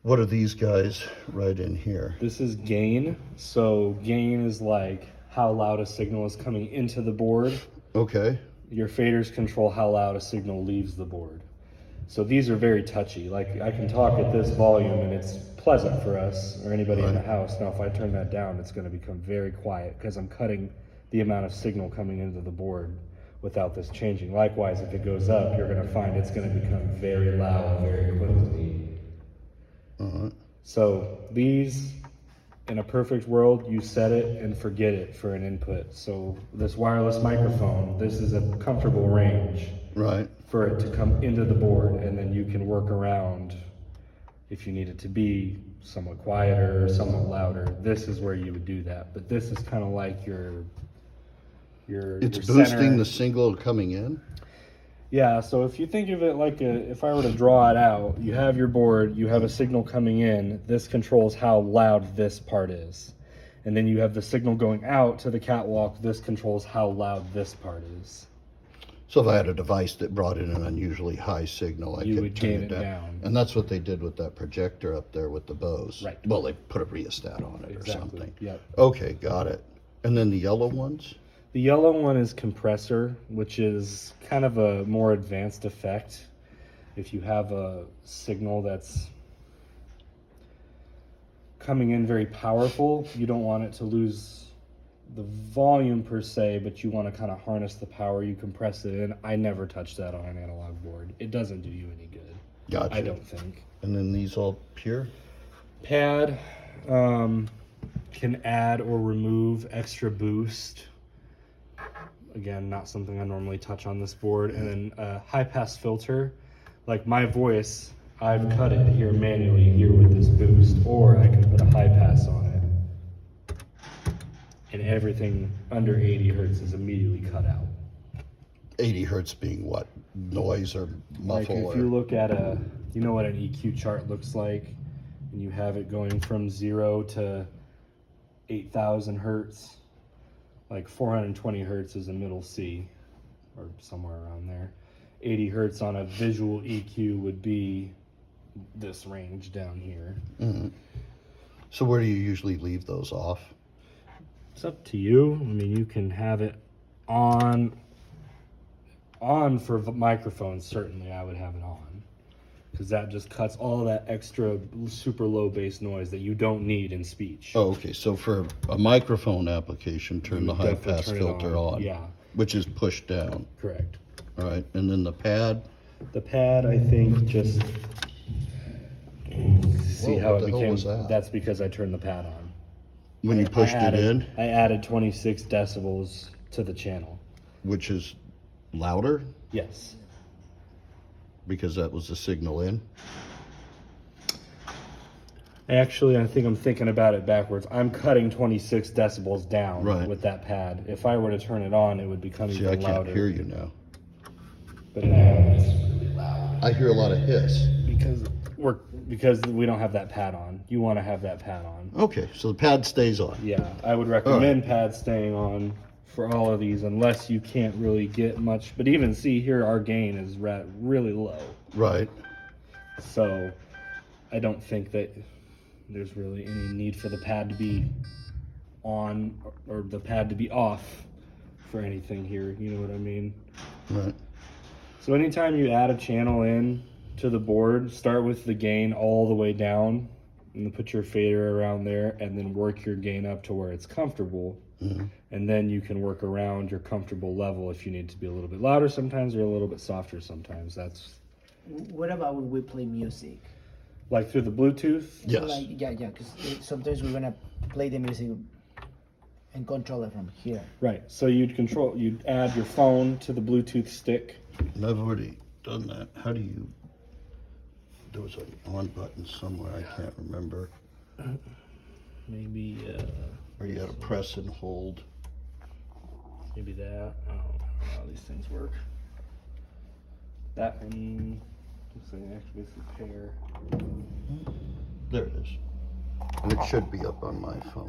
What are these guys right in here? This is gain. So gain is like how loud a signal is coming into the board. Okay. Your faders control how loud a signal leaves the board. So these are very touchy. Like I can talk at this volume and it's pleasant for us or anybody in the house. Now if I turn that down, it's going to become very quiet because I'm cutting the amount of signal coming into the board without this changing. Likewise, if it goes up, you're going to find it's going to become very loud very quickly. So these, in a perfect world, you set it and forget it for an input. So this wireless microphone, this is a comfortable range. Right. For it to come into the board, and then you can work around if you need it to be somewhat quieter or somewhat louder. This is where you would do that. But this is kind of like your It's your boosting center. the signal coming in? Yeah, so if you think of it like if I were to draw it out, you have your board, you have a signal coming in, this controls how loud this part is. And then you have the signal going out to the catwalk, this controls how loud this part is. So if I had a device that brought in an unusually high signal, You could would turn gain it it down. down. And that's what they did with that projector up there with the bows. Right. Well, they put a rheostat on it Exactly. or something. Yep. Okay, got it. And then the yellow ones? The yellow one is compressor, which is kind of a more advanced effect. If you have a signal that's coming in very powerful, you don't want it to lose the volume per se, but you want to kind of harness the power. You compress it in. I never touch that on an analog board. It doesn't do you any good. Gotcha. I don't think. And then these all pure? Pad can add or remove extra boost. Again, not something I normally touch on this board. And then a high pass filter, like my voice, I've cut it here manually here with this boost, or I can put a high pass on it. And everything under 80 hertz is immediately cut out. 80 hertz being what? Noise or muffle? Like if you look at you know what an EQ chart looks like, and you have it going from 0 to 8,000 hertz. Like 420 hertz is a middle C, or somewhere around there. 80 hertz on a visual EQ would be this range down here. Mm-hmm. So where do you usually leave those off? It's up to you. I mean, you can have it on for microphones. Certainly, I would have it on, because that just cuts all that extra super low bass noise that you don't need in speech. Oh, okay. So for a microphone application, turn the high pass filter on. Yeah, Which is pushed down. correct. All right. And then the pad. The pad, I think, just see Whoa, how what it the hell became. was that? That's because I turned the pad on. When you pushed it in, I added 26 decibels to the channel. which is louder Yes. because that was the signal in. Actually, I think I'm thinking about it backwards. I'm cutting 26 decibels down Right. with that pad. If I were to turn it on, it would become See, even I can't louder. hear you now. But now it's really loud I hear a lot of hiss. because we don't have that pad on. You want to have that pad on. Okay, so the pad stays on. Yeah, I would recommend pads staying on for all of these unless you can't really get much. But even see here, our gain is really low. Right. So I don't think that there's really any need for the pad to be on or the pad to be off for anything here. You know what I mean? Right. So anytime you add a channel in to the board, start with the gain all the way down and then put your fader around there and then work your gain up to where it's comfortable. Mm-hmm. And then you can work around your comfortable level if you need to be a little bit louder sometimes or a little bit softer sometimes. That's What about when we play music? like through the Bluetooth. Yes. Like, yeah, because sometimes we're gonna play the music and control it from here. Right. So you'd add your phone to the Bluetooth stick. And I've already done that. How do you? There was an on button somewhere. I can't remember. Maybe Or you had to press and hold. maybe that. I don't know how these things work. That one looks like it actually is a pair. There it is. And it should be up on my phone.